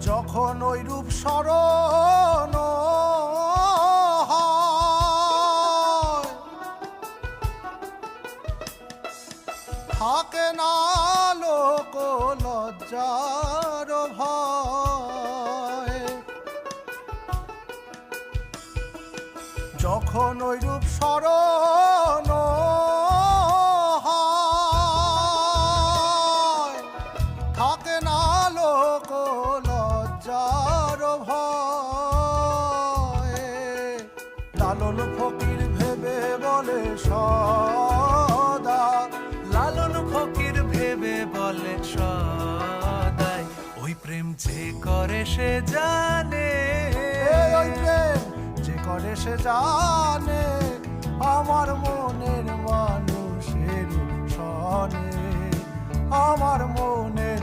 যখন ওই রূপ স্মরণ হয়, থাকে না লোক লজ্জার ভয়। যখন ওই রূপ স্মরণ হয়, থাকে না লোক লজ্জার ভয়। লালন ফকির ভেবে বলে সদা, লালন ফকির ভেবে বলে সদাই, ওই প্রেম যে করে সে জানে, ওই প্রেম যে করে সে জানে, আমার মনের মানুষের সনে, আমার মনের